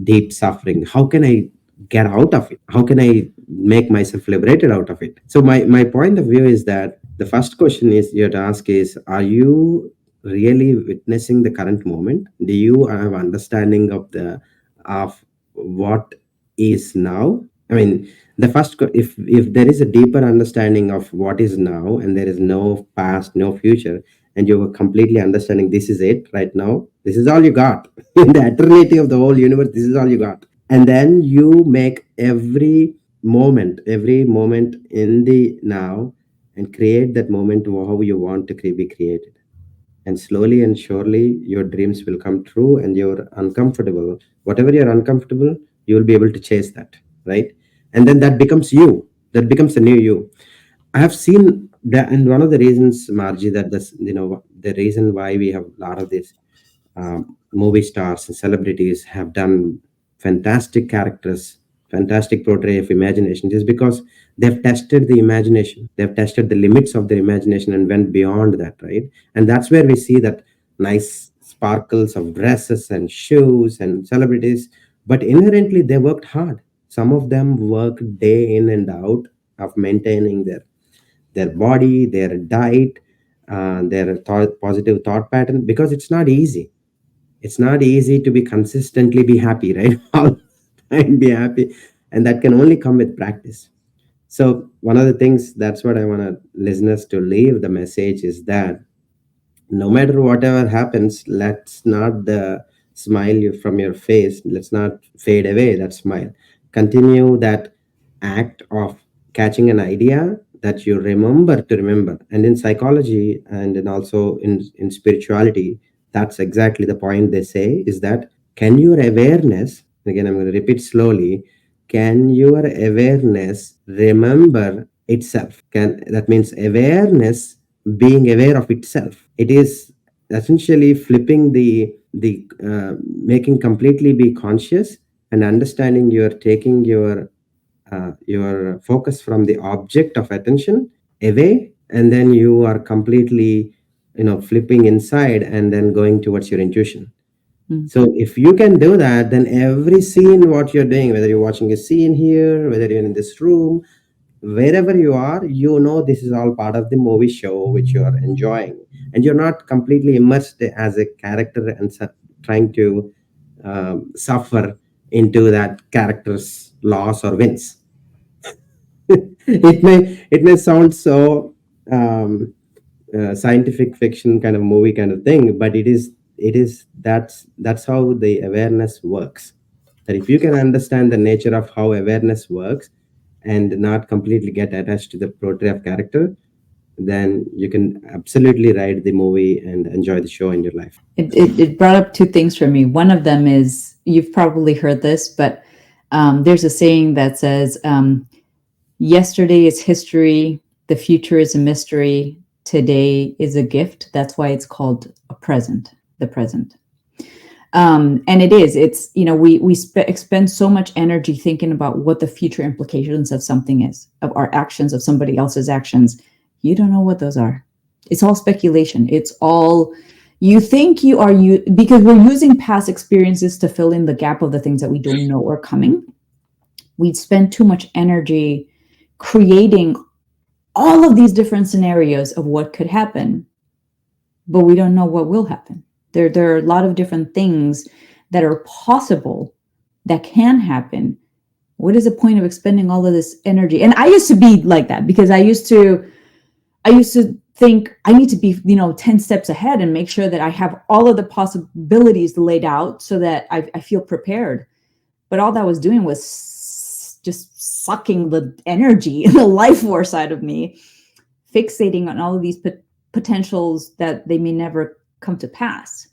deep suffering. How can I get out of it? How can I make myself liberated out of it? So my point of view is that the first question is you have to ask is, are you really witnessing the current moment? Do you have understanding of what is now? I mean, if there is a deeper understanding of what is now, and there is no past, no future, and you are completely understanding this is it right now, this is all you got in the eternity of the whole universe, this is all you got. And then you make every moment in the now, and create that moment how you want to be created. And slowly and surely your dreams will come true, and you're uncomfortable, whatever you're uncomfortable, you will be able to chase that, right? And then that becomes you, that becomes the new you. I have seen that, and one of the reasons, Margie, that this, the reason why we have a lot of these movie stars and celebrities have done fantastic characters, fantastic portray of imagination, just because they've tested the imagination, they've tested the limits of their imagination and went beyond that, right? And that's where we see that nice sparkles of dresses and shoes and celebrities, but inherently they worked hard. Some of them work day in and out of maintaining their body, their diet, their positive thought pattern, because it's not easy. It's not easy to be consistently be happy, right? All the time be happy, and that can only come with practice. So one of the things, that's what I want listeners to leave the message is that no matter whatever happens, let's not the smile from your face, let's not fade away that smile. Continue that act of catching an idea that you remember to remember. And in psychology and in also in spirituality, that's exactly the point they say, is that can your awareness, again I'm going to repeat slowly, can your awareness remember itself? Can that means awareness, being aware of itself. It is essentially flipping the making completely be conscious and understanding, you're taking your focus from the object of attention away, and then you are completely, flipping inside and then going towards your intuition. So if you can do that, then every scene what you're doing, whether you're watching a scene here, whether you're in this room, wherever you are, this is all part of the movie show which you are enjoying, and you're not completely immersed as a character and trying to suffer into that character's loss or wins. It may sound so scientific fiction kind of movie kind of thing, but that's how the awareness works. That if you can understand the nature of how awareness works and not completely get attached to the portray of character, then you can absolutely write the movie and enjoy the show in your life. It brought up two things for me. One of them is, you've probably heard this, but there's a saying that says, yesterday is history, the future is a mystery, today is a gift. That's why it's called a present, the present. And it's, we expend so much energy thinking about what the future implications of something is, of our actions, of somebody else's actions. You don't know what those are. It's all speculation. It's all, you think you are, because we're using past experiences to fill in the gap of the things that we don't know are coming. We spend too much energy creating all of these different scenarios of what could happen, but we don't know what will happen. There are a lot of different things that are possible that can happen. What is the point of expending all of this energy? And I used to be like that, because I used to think I need to be, 10 steps ahead and make sure that I have all of the possibilities laid out so that I feel prepared. But all that was doing was just sucking the energy and the life force out of me, fixating on all of these potentials that they may never come to pass.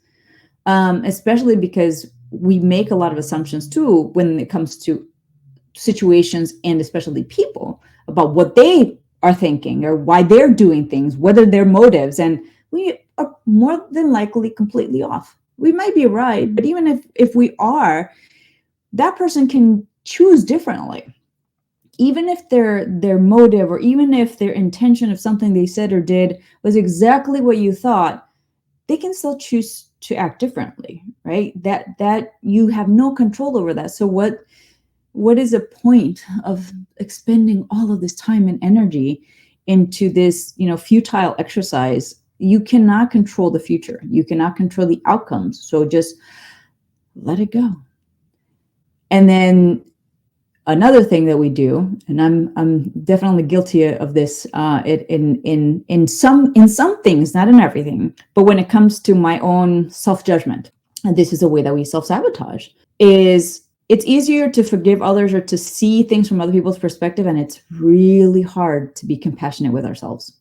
Especially because we make a lot of assumptions too when it comes to situations, and especially people, about what they are thinking or why they're doing things, whether their motives, and we are more than likely completely off. We might be right, but even if we are, that person can choose differently. Even if their motive, or even if their intention of something they said or did was exactly what you thought, they can still choose to act differently, right? That you have no control over that. So what is the point of expending all of this time and energy into this, futile exercise? You cannot control the future. You cannot control the outcomes. So just let it go. And then another thing that we do, and I'm definitely guilty of this, in some things, not in everything, but when it comes to my own self-judgment, and this is a way that we self-sabotage, is it's easier to forgive others or to see things from other people's perspective, and it's really hard to be compassionate with ourselves.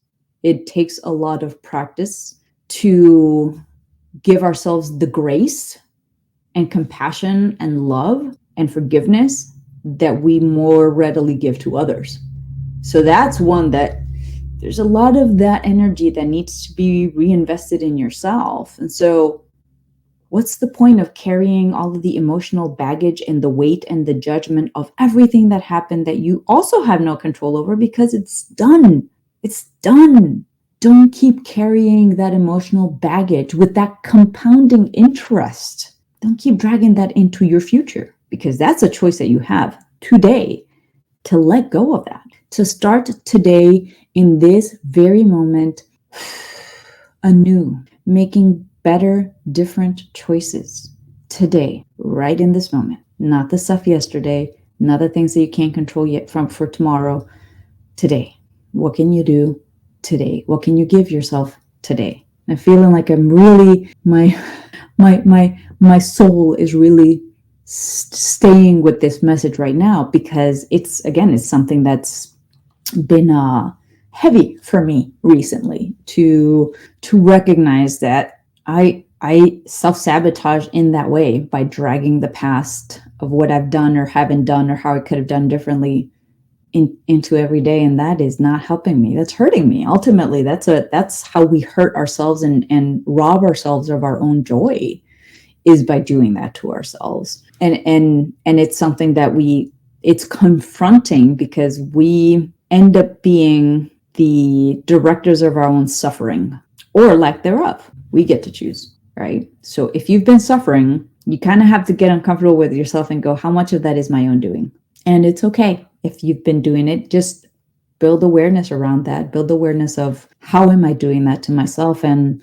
It takes a lot of practice to give ourselves the grace and compassion and love and forgiveness that we more readily give to others. So that's one that there's a lot of that energy that needs to be reinvested in yourself. And so What's the point of carrying all of the emotional baggage and the weight and the judgment of everything that happened that you also have no control over, because it's done. It's done. Don't keep carrying that emotional baggage with that compounding interest. Don't keep dragging that into your future, because that's a choice that you have today to let go of that, to start today in this very moment anew, making better, different choices today, right in this moment. Not the stuff yesterday, not the things that you can't control yet from for tomorrow. Today. What can you do today? What can you give yourself today? I'm feeling like I'm really my soul is really staying with this message right now, because it's something that's been heavy for me recently to recognize that I self-sabotage in that way by dragging the past of what I've done or haven't done or how I could have done differently into every day, and that is not helping me. That's hurting me. Ultimately, that's how we hurt ourselves and rob ourselves of our own joy, is by doing that to ourselves. And it's something that it's confronting, because we end up being the directors of our own suffering or lack thereof. We get to choose, right? So if you've been suffering, you kind of have to get uncomfortable with yourself and go, how much of that is my own doing? And it's okay if you've been doing it. Just build awareness around that. Build awareness of, how am I doing that to myself, and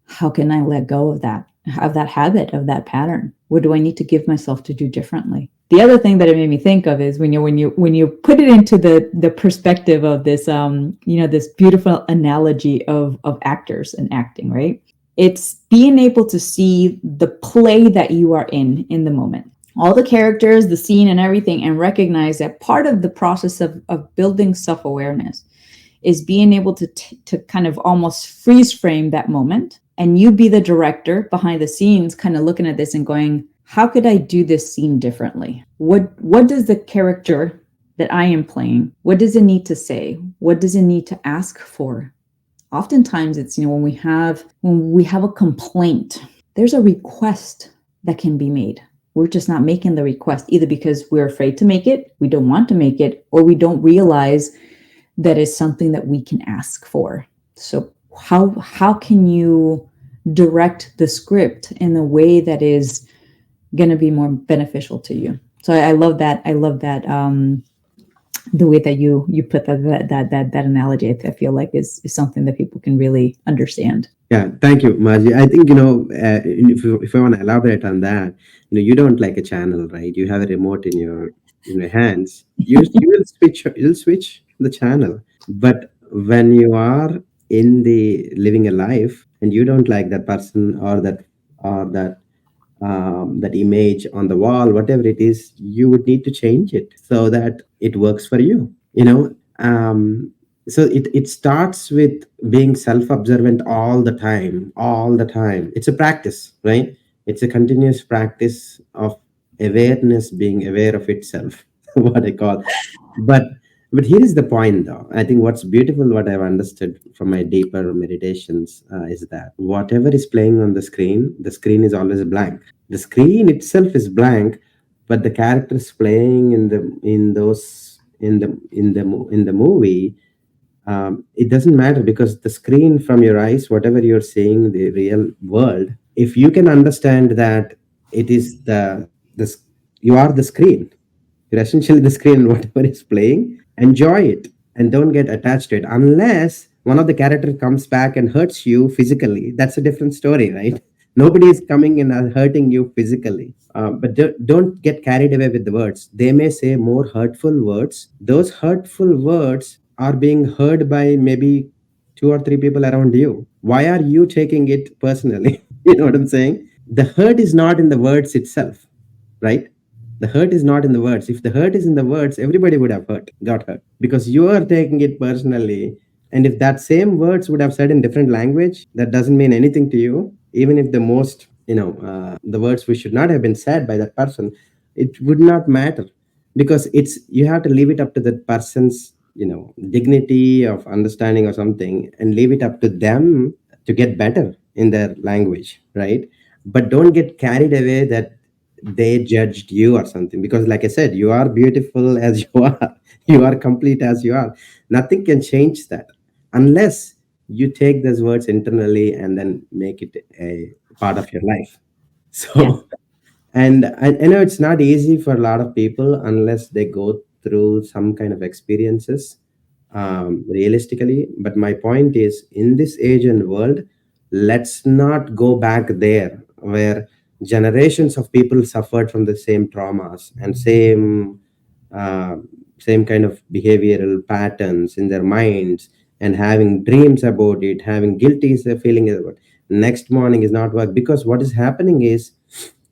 how can I let go of that habit, of that pattern? What do I need to give myself to do differently? The other thing that it made me think of is when you put it into the perspective of this this beautiful analogy of actors and acting, right? It's being able to see the play that you are in the moment, all the characters, the scene, and everything, and recognize that part of the process of building self-awareness is being able to kind of almost freeze frame that moment, and you be the director behind the scenes, kind of looking at this and going, how could I do this scene differently? What does the character that I am playing, what does it need to say? What does it need to ask for? Oftentimes it's, when we have a complaint, there's a request that can be made. We're just not making the request, either because we're afraid to make it, we don't want to make it, or we don't realize that is something that we can ask for. So how can you direct the script in a way that is going to be more beneficial to you? So I love that. The way that you put that analogy, I feel like is something that people can really understand. Yeah, thank you, Margie. I think, if I want to elaborate on that, you don't like a channel, right? You have a remote in your hands. You'll switch the channel. But when you are in the living a life and you don't like that person, or that image on the wall, whatever it is, you would need to change it so that it works for you. So it starts with being self-observant all the time. It's a practice, right? It's a continuous practice of awareness, being aware of itself, what I call. But but here is the point, though. I think what's beautiful, what I've understood from my deeper meditations, is that whatever is playing on the screen is always blank. The screen itself is blank, but the characters playing in the movie, it doesn't matter, because the screen from your eyes, whatever you're seeing, the real world, if you can understand that it is you are the screen, you're essentially the screen, whatever is playing, enjoy it and don't get attached to it, unless one of the character comes back and hurts you physically. That's a different story, right? Nobody is coming and hurting you physically. But don't get carried away with the words. They may say more hurtful words. Those hurtful words are being heard by maybe two or three people around you. Why are you taking it personally? You know what I'm saying? The hurt is not in the words itself, right? The hurt is not in the words. If the hurt is in the words, everybody would have got hurt, because you are taking it personally. And if that same words would have said in different language, that doesn't mean anything to you. Even if the words which should not have been said by that person, it would not matter, because you have to leave it up to the person's dignity of understanding or something, and leave it up to them to get better in their language, right? but don't get carried away that they judged you or something, because like I said, you are beautiful as you are. You are complete as you are. Nothing can change that unless you take those words internally and then make it a part of your life. Yeah. So, and I know it's not easy for a lot of people unless they go through some kind of experiences, realistically. But my point is, in this age and world, let's not go back there where generations of people suffered from the same traumas and uh, same kind of behavioral patterns in their minds, and having dreams about it, having guilty feeling about next morning is not work. Because what is happening is,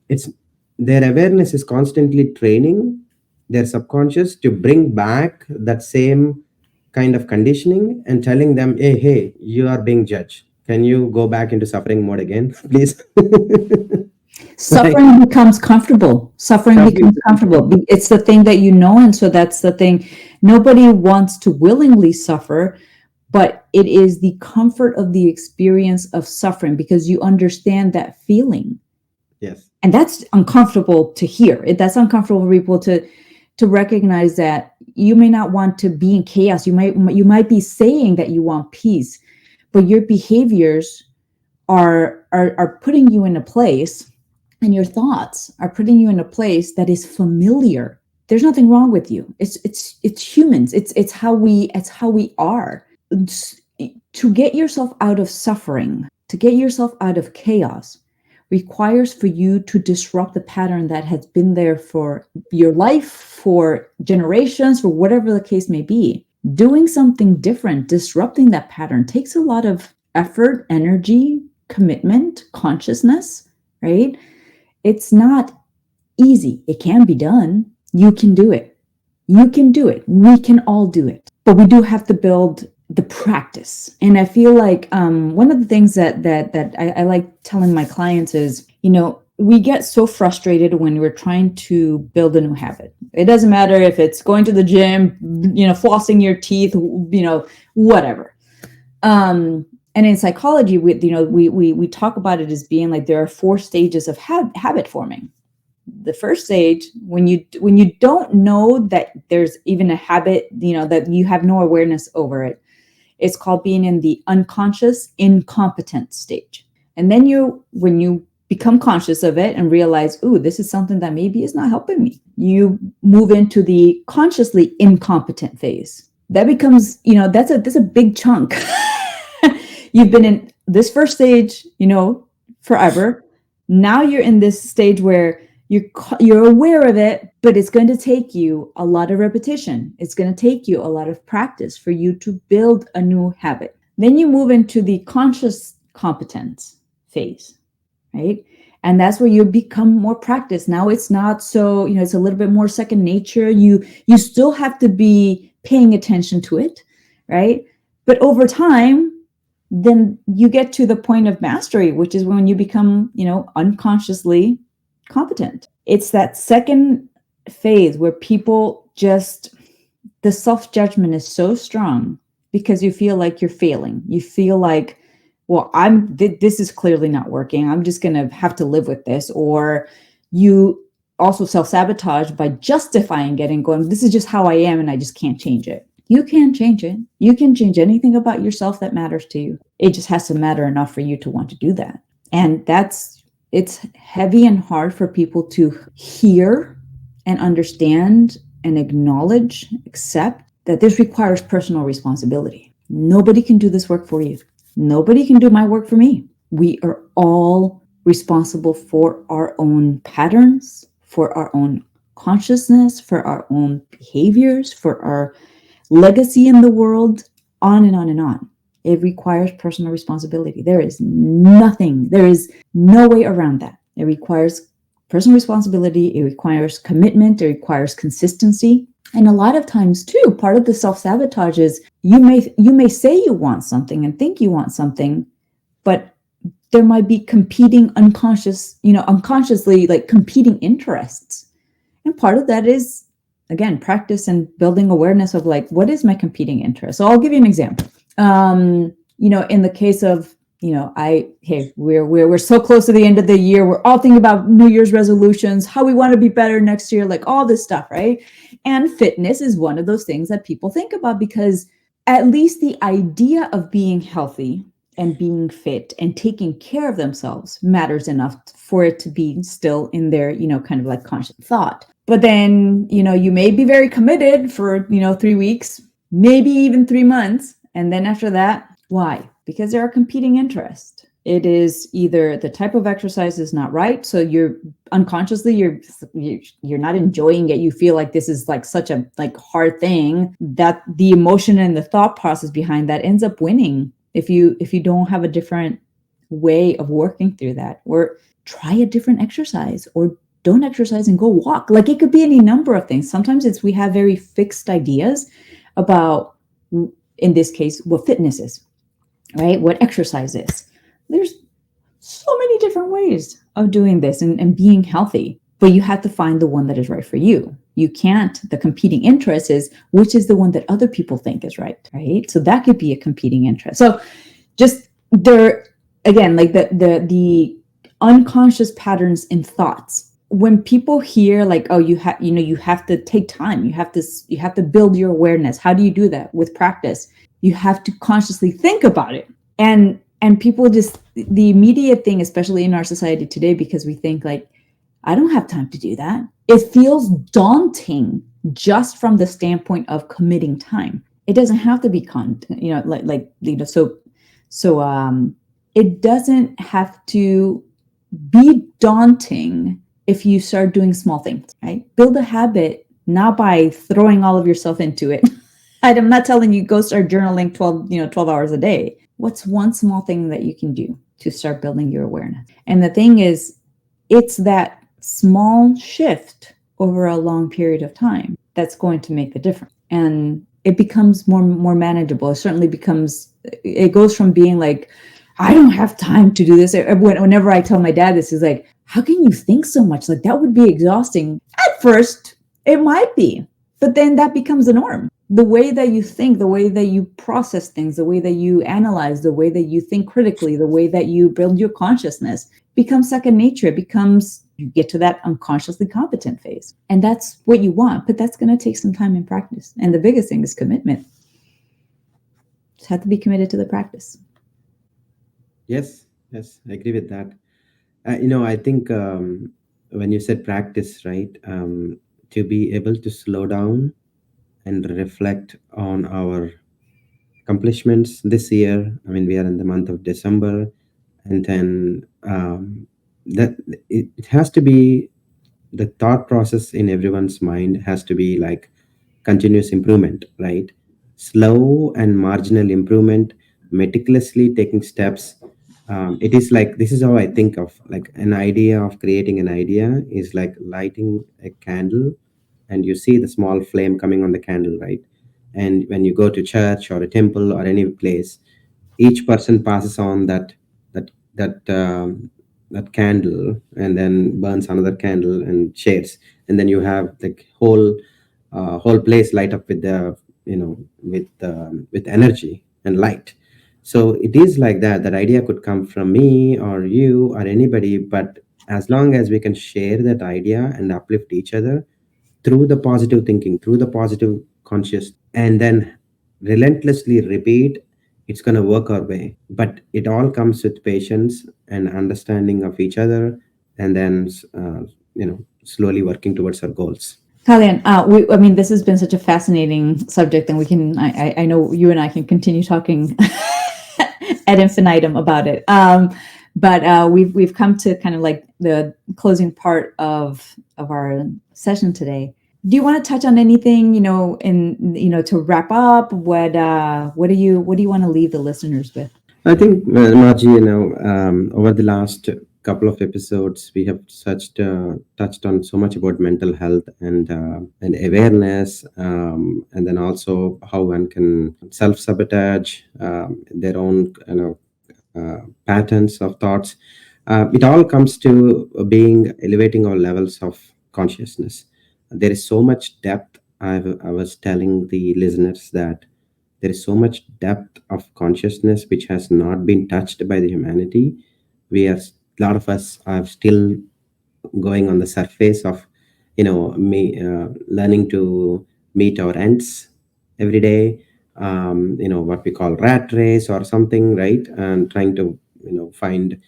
it's their awareness is constantly training their subconscious to bring back that same kind of conditioning and telling them, hey, you are being judged, can you go back into suffering mode again, please? Like, Suffering becomes comfortable. Suffering suffering. becomes comfortable. It's the thing that you know, and so that's the thing. Nobody wants to willingly suffer, but it is the comfort of the experience of suffering because you understand that feeling. Yes. And that's uncomfortable to hear. That's uncomfortable for people to recognize that you may not want to be in chaos. You might be saying that you want peace, but your behaviors are putting you in a place, and your thoughts are putting you in a place that is familiar. There's nothing wrong with you. It's humans. It's how we are. To get yourself out of suffering, to get yourself out of chaos, requires for you to disrupt the pattern that has been there for your life, for generations, for whatever the case may be. Doing something different, disrupting that pattern, takes a lot of effort, energy, commitment, consciousness, right? It's not easy. It can be done. You can do it. You can do it. We can all do it. But we do have to build the practice. And I feel like one of the things that I like telling my clients is, we get so frustrated when we're trying to build a new habit. It doesn't matter if it's going to the gym, flossing your teeth, whatever. And in psychology, we talk about it as being like there are 4 stages of habit forming. The first stage, when you don't know that there's even a habit, that you have no awareness over it, it's called being in the unconscious incompetent stage. And then when you become conscious of it and realize, ooh, this is something that maybe is not helping me, you move into the consciously incompetent phase. That becomes, that's a big chunk. You've been in this first stage, forever. Now you're in this stage where you're aware of it, but it's going to take you a lot of repetition. It's going to take you a lot of practice for you to build a new habit. Then you move into the conscious competence phase, right? And that's where you become more practiced. Now it's not so, it's a little bit more second nature. You still have to be paying attention to it, right? But over time, then you get to the point of mastery, which is when you become, unconsciously competent. It's that second phase where people the self-judgment is so strong because you feel like you're failing. You feel like, well, this is clearly not working. I'm just going to have to live with this. Or you also self-sabotage by justifying it and going, this is just how I am and I just can't change it. You can't change it. You can change anything about yourself that matters to you. It just has to matter enough for you to want to do that. And it's heavy and hard for people to hear and understand and acknowledge, accept that this requires personal responsibility. Nobody can do this work for you. Nobody can do my work for me. We are all responsible for our own patterns, for our own consciousness, for our own behaviors, for our legacy in the world, on and on and on. It requires personal responsibility. There is no way around that. It requires personal responsibility. It requires commitment. It requires consistency. And a lot of times too, part of the self-sabotage is you may say you want something and think you want something, but there might be competing unconsciously like competing interests. And part of that is, again, practice and building awareness of like, what is my competing interest? So I'll give you an example. In the case of, hey, we're so close to the end of the year. We're all thinking about New Year's resolutions, how we want to be better next year, like all this stuff, right? And fitness is one of those things that people think about, because at least the idea of being healthy and being fit and taking care of themselves matters enough for it to be still in their, kind of like conscious thought. But then, you may be very committed for, 3 weeks, maybe even 3 months. And then after that, why? Because there are competing interests. It is either the type of exercise is not right, so you're unconsciously you're not enjoying it. You feel like this is like such a hard thing, that the emotion and the thought process behind that ends up winning if you don't have a different way of working through that. Or try a different exercise, or don't exercise and go walk. Like, it could be any number of things. Sometimes we have very fixed ideas about, in this case, what fitness is, right? What exercise is. There's so many different ways of doing this and being healthy, but you have to find the one that is right for you. You can't, the competing interest is, which is the one that other people think is right? So that could be a competing interest. So just there, again, like the unconscious patterns in thoughts. When people hear like, oh, you have to take time, you have to build your awareness. How do you do that? With practice. You have to consciously think about it. And people just, the immediate thing, especially in our society today, because we think like, I don't have time to do that. It feels daunting just from the standpoint of committing time. It doesn't have to be so it doesn't have to be daunting if you start doing small things, right? Build a habit, not by throwing all of yourself into it. I'm not telling you go start journaling 12 hours a day. What's one small thing that you can do to start building your awareness? And the thing is, it's that small shift over a long period of time that's going to make the difference. And it becomes more manageable. It goes from being like, I don't have time to do this. Whenever I tell my dad this, he's like, how can you think so much? Like, that would be exhausting. At first, it might be, but then that becomes the norm. The way that you think, the way that you process things, the way that you analyze, the way that you think critically, the way that you build your consciousness becomes second nature. It becomes, you get to that unconsciously competent phase. And that's what you want, but that's going to take some time in practice. And the biggest thing is commitment. Just have to be committed to the practice. Yes, I agree with that. I think when you said practice, right, to be able to slow down and reflect on our accomplishments this year. I mean, we are in the month of December, and then that it has to be, the thought process in everyone's mind has to be like continuous improvement, right? Slow and marginal improvement, meticulously taking steps. It is like, this is how I think of like an idea of creating an idea is like lighting a candle, and you see the small flame coming on the candle, right? And when you go to church or a temple or any place, each person passes on that candle, and then burns another candle and shares, and then you have the whole place light up with the with energy and light. So it is like that. That idea could come from me or you or anybody, but as long as we can share that idea and uplift each other through the positive thinking, through the positive conscious, and then relentlessly repeat, it's going to work our way. But it all comes with patience and understanding of each other, and then slowly working towards our goals. Kalyan, this has been such a fascinating subject, and I know you and I can continue talking ad infinitum about it. But we've come to kind of like the closing part of our session today. Do you want to touch on anything, to wrap up? What do you want to leave the listeners with? I think, Margie, over the last couple of episodes, we have touched on so much about mental health and awareness, and then also how one can self-sabotage their own patterns of thoughts. It all comes to being elevating our levels of consciousness. There is so much depth. I was telling the listeners that there is so much depth of consciousness which has not been touched by the humanity. We are, a lot of us are still going on the surface of, learning to meet our ends every day, what we call rat race or something, right? And trying to, find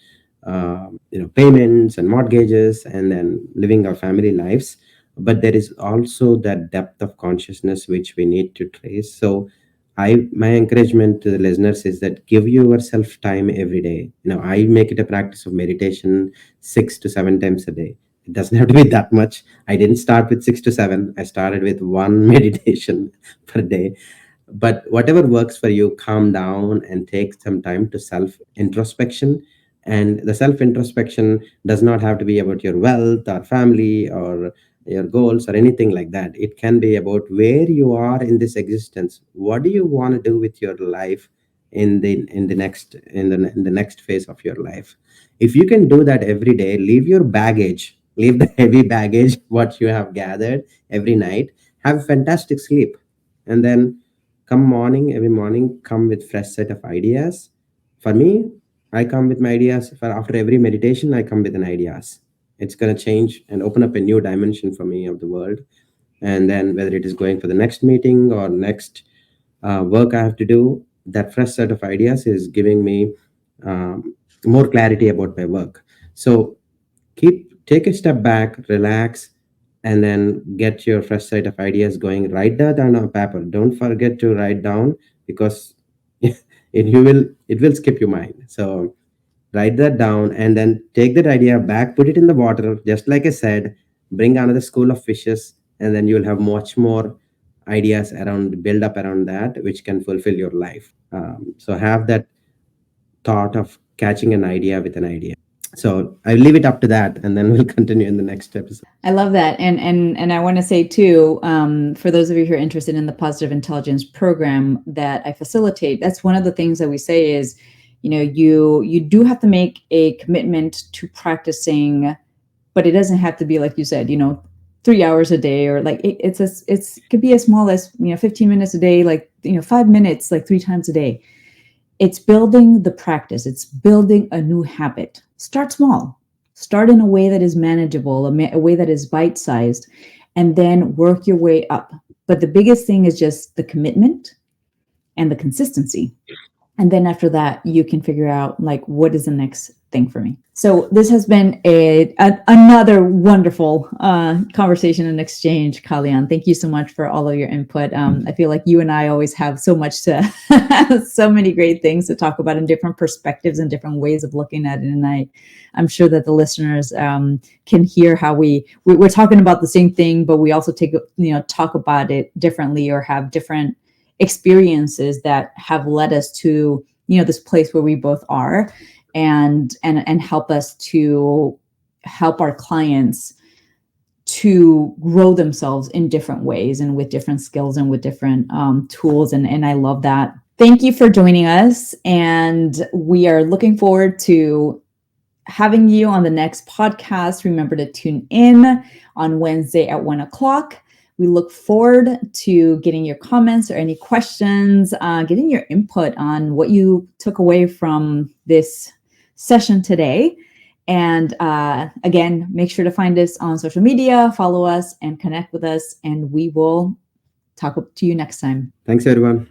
payments and mortgages and then living our family lives. But there is also that depth of consciousness which we need to trace. So my encouragement to the listeners is that give yourself time every day. I make it a practice of meditation 6 to 7 times a day. It doesn't have to be that much. I didn't start with 6 to 7. I started with one meditation per day. But whatever works for you, calm down and take some time to self introspection. And the self introspection does not have to be about your wealth or family or your goals or anything like that. It can be about where you are in this existence. What do you want to do with your life in the next phase of your life? If you can do that every day, leave the heavy baggage what you have gathered every night, have fantastic sleep, and then every morning, come with fresh set of ideas. For me, I come with my ideas. For after every meditation, I come with an ideas. It's gonna change and open up a new dimension for me of the world. And then whether it is going for the next meeting or next work I have to do, that fresh set of ideas is giving me more clarity about my work. So take a step back, relax, and then get your fresh set of ideas going. Write that down on paper. Don't forget to write down, because it will skip your mind. So write that down and then take that idea back, put it in the water, just like I said, bring another school of fishes, and then you'll have much more ideas around, build up around that, which can fulfill your life. So have that thought of catching an idea with an idea. So I leave it up to that, and then we'll continue in the next episode. I love that, and I want to say too, for those of you who are interested in the positive intelligence program that I facilitate, that's one of the things that we say is, you do have to make a commitment to practicing, but it doesn't have to be like you said, 3 hours a day, or like it could be as small as 15 minutes a day, like 5 minutes, like 3 times a day. It's building the practice. It's building a new habit. Start small. Start in a way that is manageable, a way that is bite-sized, and then work your way up. But the biggest thing is just the commitment and the consistency. And then after that, you can figure out like, what is the next thing for me? So this has been another wonderful conversation and exchange, Kalyan. Thank you so much for all of your input. I feel like you and I always have so many great things to talk about, and different perspectives and different ways of looking at it. And I'm sure that the listeners can hear how we're talking about the same thing, but we also talk about it differently, or have different experiences that have led us to this place where we both are, and help us to help our clients to grow themselves in different ways, and with different skills, and with different tools. And I love that. Thank you for joining us, and we are looking forward to having you on the next podcast. Remember to tune in on Wednesday at 1:00. We look forward to getting your comments or any questions, getting your input on what you took away from this session today. And again, make sure to find us on social media, follow us, and connect with us. And we will talk to you next time. Thanks, everyone.